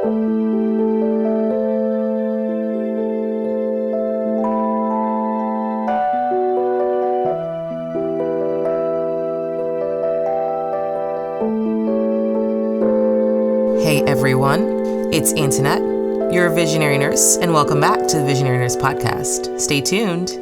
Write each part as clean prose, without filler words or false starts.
Hey everyone, it's Antoinette, your visionary nurse, and welcome back to the Visionary Nurse Podcast. Stay tuned.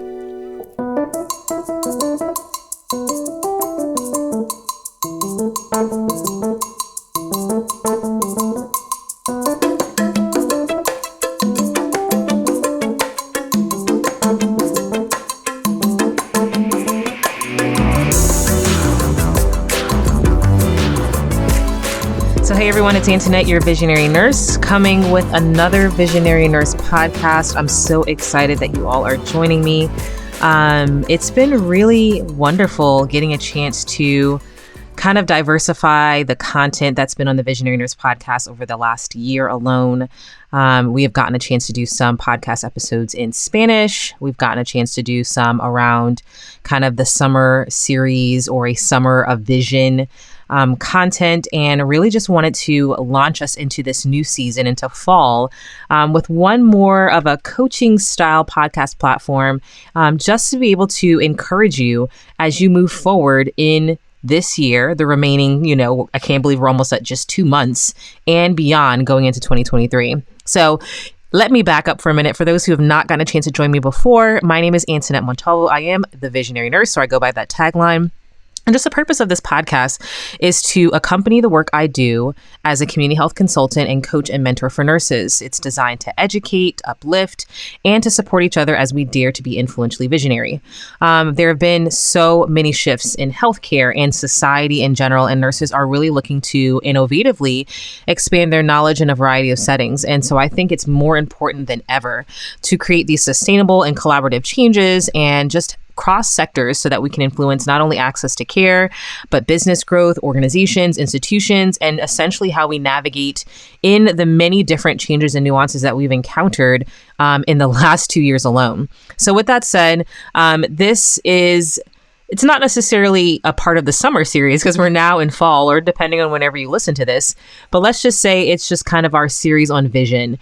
Hey everyone, it's Antoinette, your visionary nurse, coming with another Visionary Nurse podcast. I'm so excited that you all are joining me. It's been really wonderful getting a chance to kind of diversify the content that's been on the Visionary Nurse podcast over the last year alone. We have gotten a chance to do some podcast episodes in Spanish. We've gotten a chance to do some around kind of the summer series or a summer of vision content, and really just wanted to launch us into this new season, into fall, with one more of a coaching style podcast platform, just to be able to encourage you as you move forward in this year, the remaining, I can't believe we're almost at just 2 months and beyond going into 2023. So let me back up for a minute. For those who have not gotten a chance to join me before, my name is Antoinette Montalvo. I am the visionary nurse, so I go by that tagline. And just the purpose of this podcast is to accompany the work I do as a community health consultant and coach and mentor for nurses. It's designed to educate, uplift, and to support each other as we dare to be influentially visionary. There have been so many shifts in healthcare and society in general, and nurses are really looking to innovatively expand their knowledge in a variety of settings. And so I think it's more important than ever to create these sustainable and collaborative changes and just cross sectors so that we can influence not only access to care, but business growth, organizations, institutions, and essentially how we navigate in the many different changes and nuances that we've encountered in the last 2 years alone. So with that said, it's not necessarily a part of the summer series because we're now in fall, or depending on whenever you listen to this, but let's just say it's just kind of our series on vision.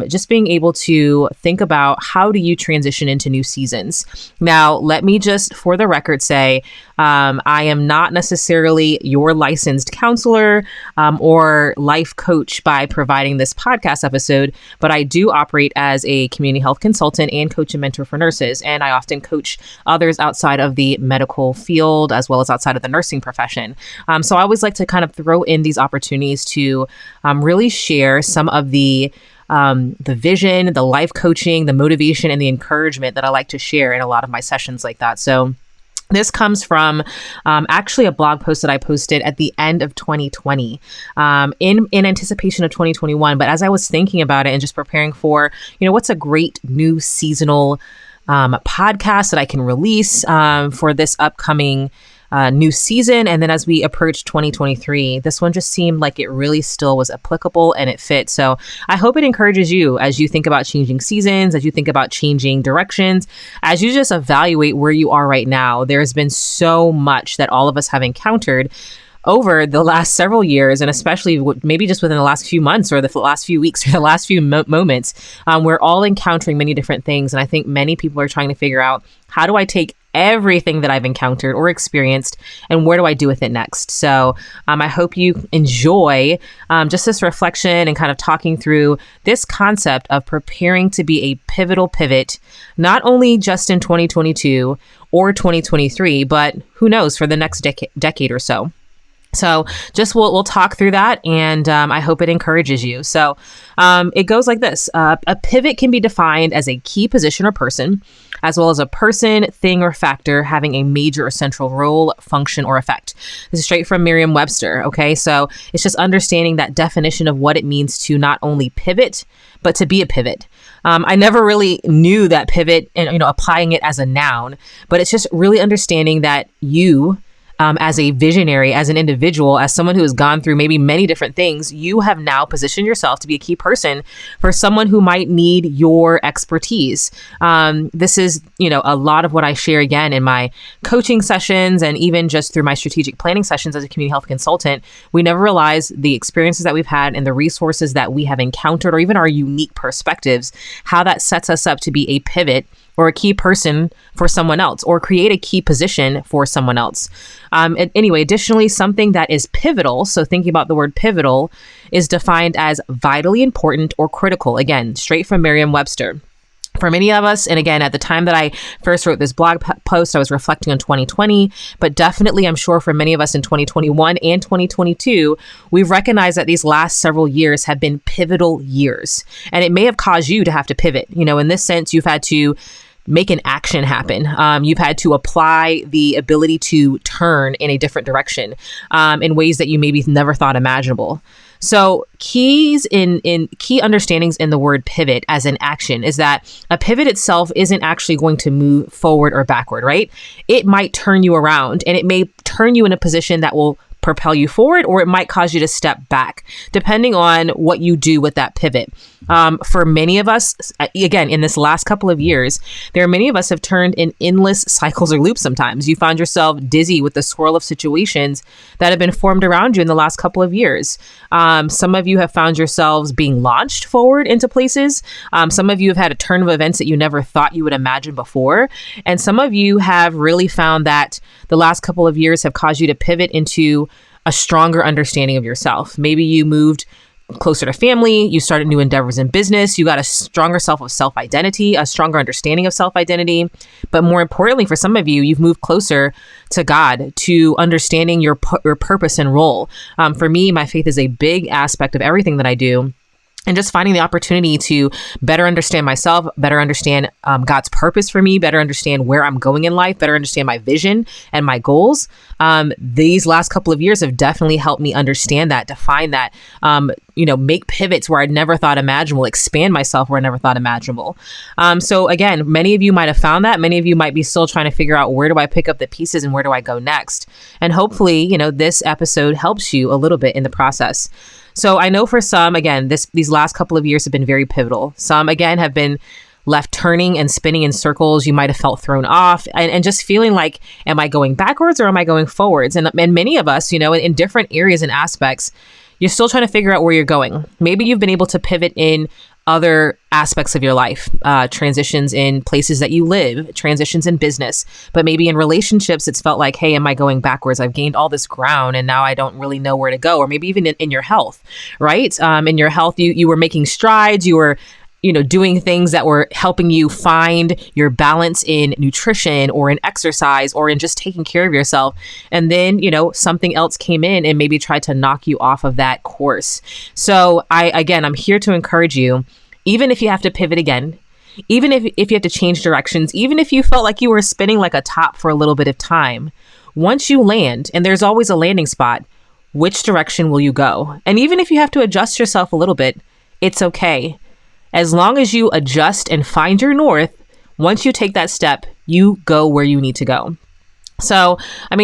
Just being able to think about how do you transition into new seasons. Now, let me just for the record say, I am not necessarily your licensed counselor or life coach by providing this podcast episode, but I do operate as a community health consultant and coach and mentor for nurses. And I often coach others outside of the medical field as well as outside of the nursing profession. So I always like to kind of throw in these opportunities to really share some of the vision, the life coaching, the motivation, and the encouragement that I like to share in a lot of my sessions like that. So this comes from actually a blog post that I posted at the end of 2020 in anticipation of 2021. But as I was thinking about it and just preparing for, what's a great new seasonal podcast that I can release for this upcoming new season. And then as we approach 2023, this one just seemed like it really still was applicable and it fit. So I hope it encourages you as you think about changing seasons, as you think about changing directions, as you just evaluate where you are right now. There's been so much that all of us have encountered over the last several years, and especially maybe just within the last few months or the last few weeks or the last few moments, we're all encountering many different things. And I think many people are trying to figure out, how do I take everything that I've encountered or experienced and where do I do with it next? So I hope you enjoy just this reflection and kind of talking through this concept of preparing to be a pivotal pivot, not only just in 2022 or 2023, but who knows, for the next decade or so. So just we'll talk through that, and I hope it encourages you. So it goes like this. A pivot can be defined as a key position or person, as well as a person, thing, or factor having a major or central role, function, or effect. This is straight from Merriam-Webster. Okay, so it's just understanding that definition of what it means to not only pivot, but to be a pivot. I never really knew that pivot and applying it as a noun, but it's just really understanding that you as a visionary, as an individual, as someone who has gone through maybe many different things, you have now positioned yourself to be a key person for someone who might need your expertise. This is, a lot of what I share again in my coaching sessions and even just through my strategic planning sessions as a community health consultant. We never realize the experiences that we've had and the resources that we have encountered, or even our unique perspectives, how that sets us up to be a pivot or a key person for someone else, or create a key position for someone else. Anyway, additionally, something that is pivotal, so thinking about the word pivotal, is defined as vitally important or critical. Again, straight from Merriam-Webster. For many of us, and again, at the time that I first wrote this blog post, I was reflecting on 2020, but definitely I'm sure for many of us in 2021 and 2022, we've recognized that these last several years have been pivotal years. And it may have caused you to have to pivot. In this sense, you've had to make an action happen. You've had to apply the ability to turn in a different direction in ways that you maybe never thought imaginable. So key understandings in the word pivot as an action is that a pivot itself isn't actually going to move forward or backward, right? It might turn you around, and it may turn you in a position that will propel you forward, or it might cause you to step back, depending on what you do with that pivot. For many of us, again, in this last couple of years, there are many of us have turned in endless cycles or loops sometimes. You found yourself dizzy with the swirl of situations that have been formed around you in the last couple of years. Some of you have found yourselves being launched forward into places. Some of you have had a turn of events that you never thought you would imagine before. And some of you have really found that the last couple of years have caused you to pivot into a stronger understanding of yourself. Maybe you moved closer to family, you started new endeavors in business, you got a stronger self-identity, a stronger understanding of self-identity. But more importantly, for some of you, you've moved closer to God, to understanding your purpose and role. For me, my faith is a big aspect of everything that I do. And just finding the opportunity to better understand myself, better understand God's purpose for me, better understand where I'm going in life, better understand my vision and my goals. These last couple of years have definitely helped me understand that, define that, make pivots where I'd never thought imaginable, expand myself where I never thought imaginable. So again, many of you might have found that. Many of you might be still trying to figure out, where do I pick up the pieces and where do I go next? And hopefully, this episode helps you a little bit in the process. So I know for some, again, these last couple of years have been very pivotal. Some, again, have been left turning and spinning in circles. You might have felt thrown off and just feeling like, am I going backwards or am I going forwards? And many of us, in different areas and aspects, you're still trying to figure out where you're going. Maybe you've been able to pivot in other aspects of your life, transitions in places that you live, transitions in business, but maybe in relationships, it's felt like, hey, am I going backwards? I've gained all this ground and now I don't really know where to go. Or maybe even in your health, right? In your health, you were making strides, you were doing things that were helping you find your balance in nutrition or in exercise or in just taking care of yourself. And then, something else came in and maybe tried to knock you off of that course. So I'm here to encourage you, even if you have to pivot again, even if you have to change directions, even if you felt like you were spinning like a top for a little bit of time, once you land, and there's always a landing spot, which direction will you go? And even if you have to adjust yourself a little bit, it's okay. As long as you adjust and find your north, once you take that step, you go where you need to go. So,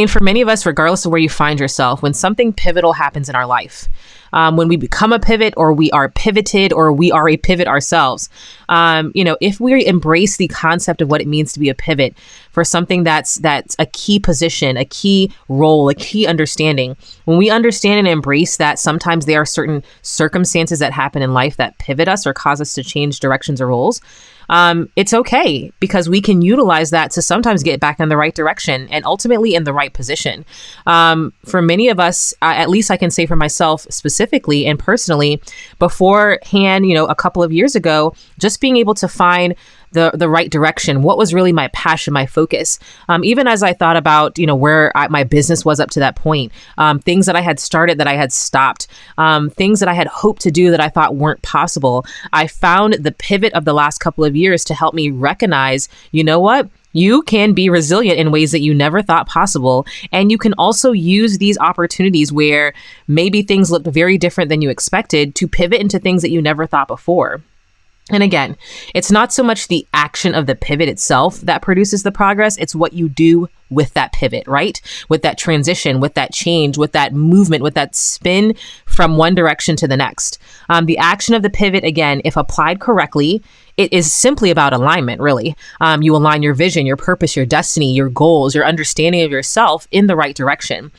for many of us, regardless of where you find yourself, when something pivotal happens in our life, when we become a pivot or we are pivoted or we are a pivot ourselves, if we embrace the concept of what it means to be a pivot for something that's a key position, a key role, a key understanding, when we understand and embrace that sometimes there are certain circumstances that happen in life that pivot us or cause us to change directions or roles, it's okay, because we can utilize that to sometimes get back in the right direction and ultimately in the right position. For many of us, at least I can say for myself specifically and personally, beforehand, a couple of years ago, just being able to find the right direction, what was really my passion, my focus. Even as I thought about, where my business was up to that point, things that I had started that I had stopped, things that I had hoped to do that I thought weren't possible. I found the pivot of the last couple of years to help me recognize, what? You can be resilient in ways that you never thought possible. And you can also use these opportunities where maybe things looked very different than you expected to pivot into things that you never thought before. And again, it's not so much the action of the pivot itself that produces the progress. It's what you do with that pivot, right? With that transition, with that change, with that movement, with that spin from one direction to the next. The action of the pivot, again, if applied correctly, it is simply about alignment, really. You align your vision, your purpose, your destiny, your goals, your understanding of yourself in the right direction.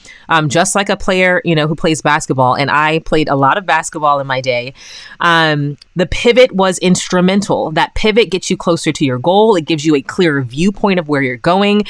Just like a player, who plays basketball, and I played a lot of basketball in my day. The pivot was instrumental. That pivot gets you closer to your goal. It gives you a clearer viewpoint of where you're going.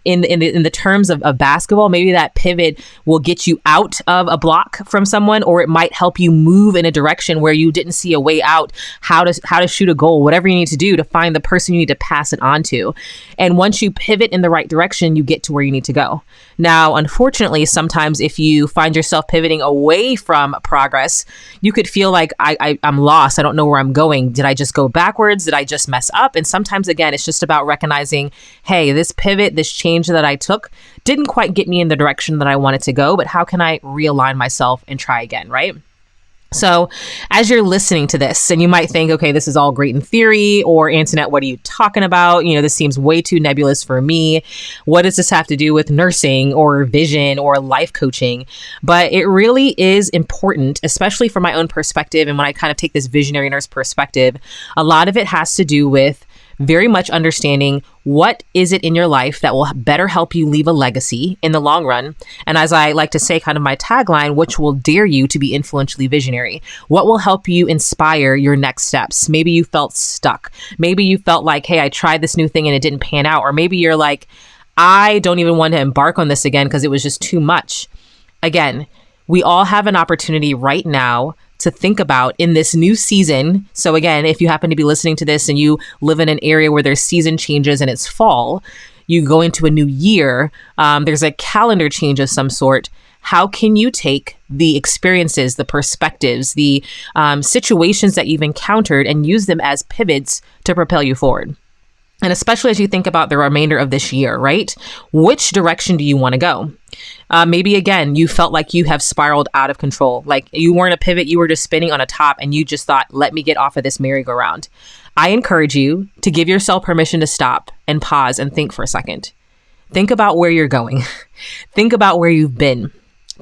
In the terms of basketball, maybe that pivot will get you out of a block from someone, or it might help you move in a direction where you didn't see a way out, how to shoot a goal, whatever you need to do to find the person you need to pass it on to. And once you pivot in the right direction, you get to where you need to go. Now, unfortunately, sometimes if you find yourself pivoting away from progress, you could feel like I'm lost. I don't know where I'm going. Did I just go backwards? Did I just mess up? And sometimes, again, it's just about recognizing, hey, this pivot, this change that I took didn't quite get me in the direction that I wanted to go, but how can I realign myself and try again, right? So as you're listening to this, and you might think, okay, this is all great in theory, or Antoinette, what are you talking about? This seems way too nebulous for me. What does this have to do with nursing or vision or life coaching? But it really is important, especially from my own perspective. And when I kind of take this visionary nurse perspective, a lot of it has to do with very much understanding what is it in your life that will better help you leave a legacy in the long run. And as I like to say, kind of my tagline, which will dare you to be influentially visionary. What will help you inspire your next steps? Maybe you felt stuck. Maybe you felt like, hey, I tried this new thing and it didn't pan out. Or maybe you're like, I don't even want to embark on this again because it was just too much. Again, we all have an opportunity right now to think about in this new season. So again, if you happen to be listening to this and you live in an area where there's season changes and it's fall, you go into a new year, there's a calendar change of some sort. How can you take the experiences, the perspectives, the situations that you've encountered and use them as pivots to propel you forward? And especially as you think about the remainder of this year, right? Which direction do you want to go? Maybe, again, you felt like you have spiraled out of control. Like you weren't a pivot, you were just spinning on a top and you just thought, let me get off of this merry-go-round. I encourage you to give yourself permission to stop and pause and think for a second. Think about where you're going. Think about where you've been.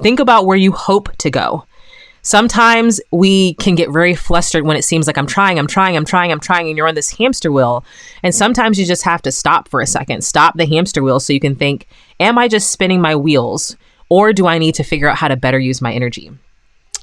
Think about where you hope to go. Sometimes we can get very flustered when it seems like I'm trying, and you're on this hamster wheel. And sometimes you just have to stop for a second, stop the hamster wheel so you can think, am I just spinning my wheels, or do I need to figure out how to better use my energy?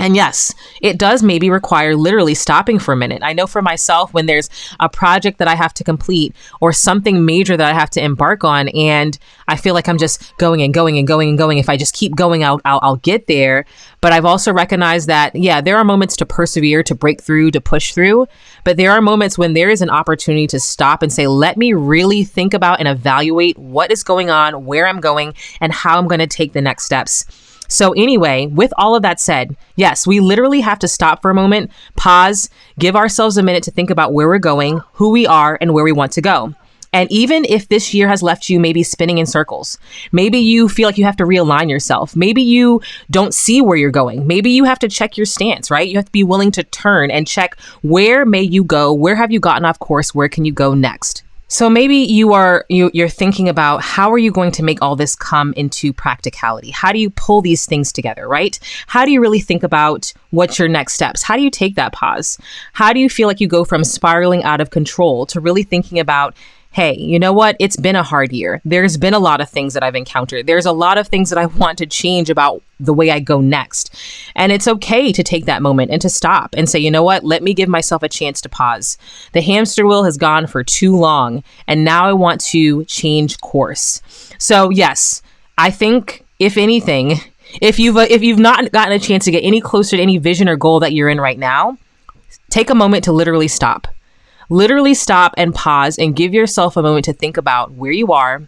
And yes, it does maybe require literally stopping for a minute. I know for myself, when there's a project that I have to complete or something major that I have to embark on, and I feel like I'm just going and going and going and going. If I just keep going, I'll get there. But I've also recognized that, yeah, there are moments to persevere, to break through, to push through. But there are moments when there is an opportunity to stop and say, let me really think about and evaluate what is going on, where I'm going, and how I'm going to take the next steps. So anyway, with all of that said, yes, we literally have to stop for a moment, pause, give ourselves a minute to think about where we're going, who we are, and where we want to go. And even if this year has left you maybe spinning in circles, maybe you feel like you have to realign yourself. Maybe you don't see where you're going. Maybe you have to check your stance, right? You have to be willing to turn and check, where may you go? Where have you gotten off course? Where can you go next? So maybe you're thinking about, how are you going to make all this come into practicality? How do you pull these things together, right? How do you really think about what's your next steps? How do you take that pause? How do you feel like you go from spiraling out of control to really thinking about, hey, you know what? It's been a hard year. There's been a lot of things that I've encountered. There's a lot of things that I want to change about the way I go next. And it's okay to take that moment and to stop and say, you know what? Let me give myself a chance to pause. The hamster wheel has gone for too long, and now I want to change course. So yes, I think if anything, if you've not gotten a chance to get any closer to any vision or goal that you're in right now, take a moment to literally stop. Literally stop and pause and give yourself a moment to think about where you are,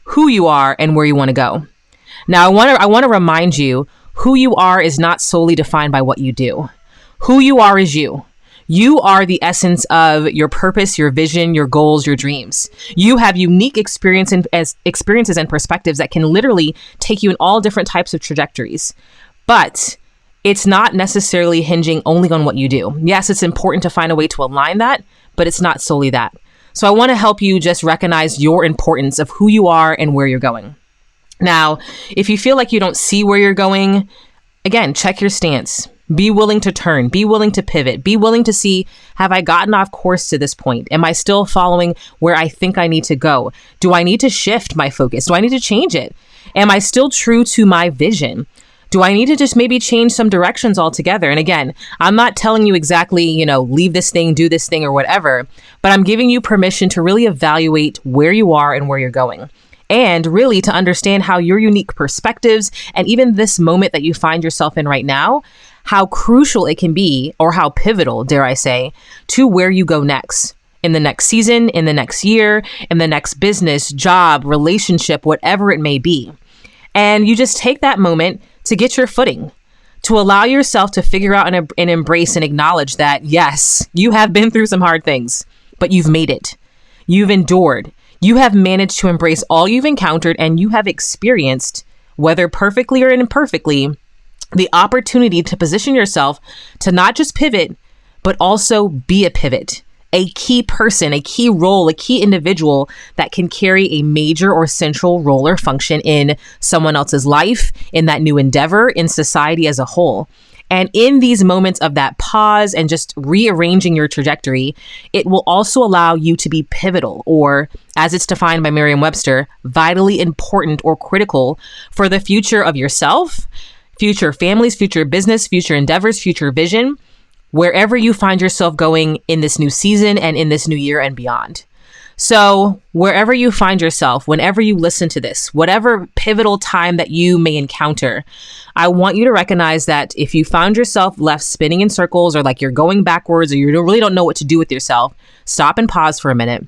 who you are, and where you want to go. Now, I want to remind you, who you are is not solely defined by what you do. Who you are is you. You are the essence of your purpose, your vision, your goals, your dreams. You have unique experiences and perspectives that can literally take you in all different types of trajectories. But it's not necessarily hinging only on what you do. Yes, it's important to find a way to align that, but it's not solely that. So I want to help you just recognize your importance of who you are and where you're going. Now, if you feel like you don't see where you're going, again, check your stance. Be willing to turn, be willing to pivot, be willing to see, have I gotten off course to this point? Am I still following where I think I need to go? Do I need to shift my focus? Do I need to change it? Am I still true to my vision? Do I need to just maybe change some directions altogether? And again, I'm not telling you exactly, leave this thing, do this thing or whatever, but I'm giving you permission to really evaluate where you are and where you're going. And really to understand how your unique perspectives and even this moment that you find yourself in right now, how crucial it can be, or how pivotal, dare I say, to where you go next. In the next season, in the next year, in the next business, job, relationship, whatever it may be. And you just take that moment to get your footing, to allow yourself to figure out and embrace and acknowledge that, yes, you have been through some hard things, but you've made it. You've endured. You have managed to embrace all you've encountered, and you have experienced, whether perfectly or imperfectly, the opportunity to position yourself to not just pivot, but also be a pivot, a key person, a key role, a key individual that can carry a major or central role or function in someone else's life, in that new endeavor, in society as a whole. And in these moments of that pause and just rearranging your trajectory, it will also allow you to be pivotal, or as it's defined by Merriam-Webster, vitally important or critical for the future of yourself, future families, future business, future endeavors, future vision, wherever you find yourself going in this new season and in this new year and beyond. So wherever you find yourself, whenever you listen to this, whatever pivotal time that you may encounter, I want you to recognize that if you found yourself left spinning in circles, or like you're going backwards, or you really don't know what to do with yourself, stop and pause for a minute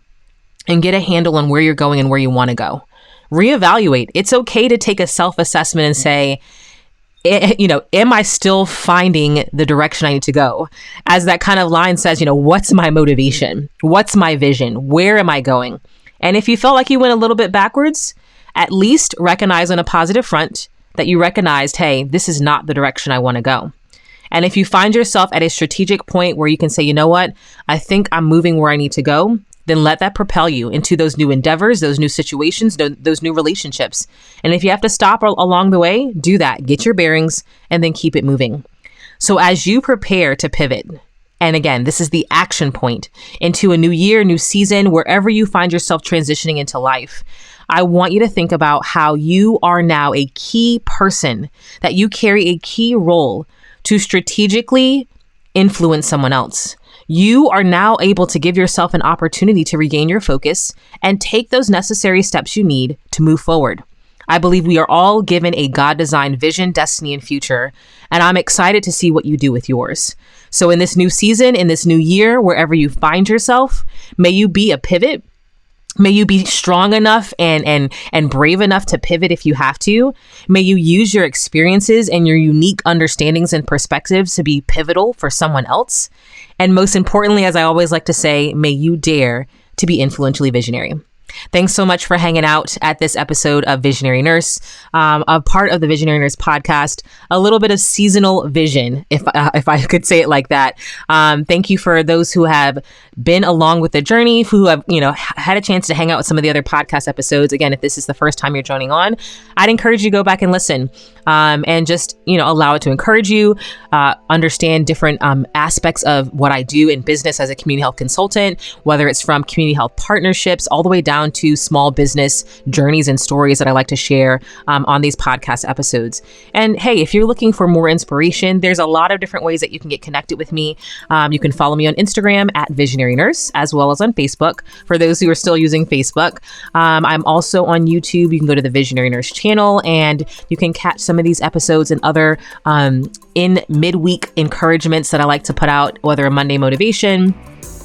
and get a handle on where you're going and where you want to go. Reevaluate. It's okay to take a self-assessment and say, am I still finding the direction I need to go? As that kind of line says, what's my motivation? What's my vision? Where am I going? And if you felt like you went a little bit backwards, at least recognize on a positive front that you recognized, hey, this is not the direction I want to go. And if you find yourself at a strategic point where you can say, you know what, I think I'm moving where I need to go, then let that propel you into those new endeavors, those new situations, those new relationships. And if you have to stop along the way, do that. Get your bearings and then keep it moving. So as you prepare to pivot, and again, this is the action point, into a new year, new season, wherever you find yourself transitioning into life, I want you to think about how you are now a key person, that you carry a key role to strategically influence someone else. You are now able to give yourself an opportunity to regain your focus and take those necessary steps you need to move forward. I believe we are all given a God-designed vision, destiny, and future, and I'm excited to see what you do with yours. So in this new season, in this new year, wherever you find yourself, may you be a pivot. May you be strong enough and brave enough to pivot if you have to. May you use your experiences and your unique understandings and perspectives to be pivotal for someone else. And most importantly, as I always like to say, may you dare to be influentially visionary. Thanks so much for hanging out at this episode of Visionary Nurse, a part of the Visionary Nurse podcast, a little bit of seasonal vision, if I could say it like that. Thank you for those who have been along with the journey, who have, had a chance to hang out with some of the other podcast episodes. Again, if this is the first time you're joining on, I'd encourage you to go back and listen, and just, allow it to encourage you, understand different aspects of what I do in business as a community health consultant, whether it's from community health partnerships all the way down to small business journeys and stories that I like to share on these podcast episodes. And hey, if you're looking for more inspiration, there's a lot of different ways that you can get connected with me. You can follow me on Instagram at Visionary Nurse, as well as on Facebook, for those who are still using Facebook. I'm also on YouTube. You can go to the Visionary Nurse channel and you can catch some of these episodes and other in midweek encouragements that I like to put out, whether a Monday motivation,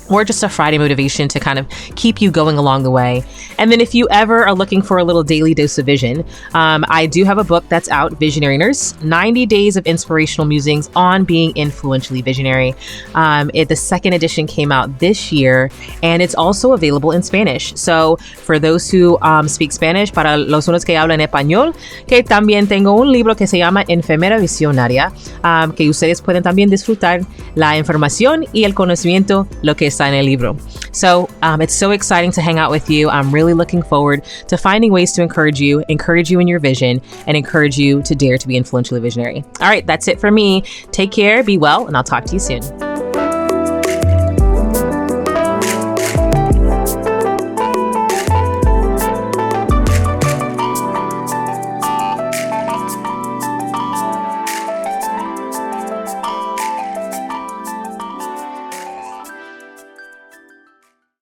or just a Friday motivation to kind of keep you going along the way. And then if you ever are looking for a little daily dose of vision, I do have a book that's out, Visionary Nurse, 90 Days of Inspirational Musings on Being Influentially Visionary. The second edition came out this year, and it's also available in Spanish. So for those who speak Spanish, para los unos que hablan español, que también tengo un libro que se llama Enfermera Visionaria, que ustedes pueden también disfrutar la información y el conocimiento, lo que está en el libro. So it's so exciting to hang out with you. I'm really looking forward to finding ways to encourage you in your vision, and encourage you to dare to be influentially visionary. All right, that's it for me. Take care, be well, and I'll talk to you soon.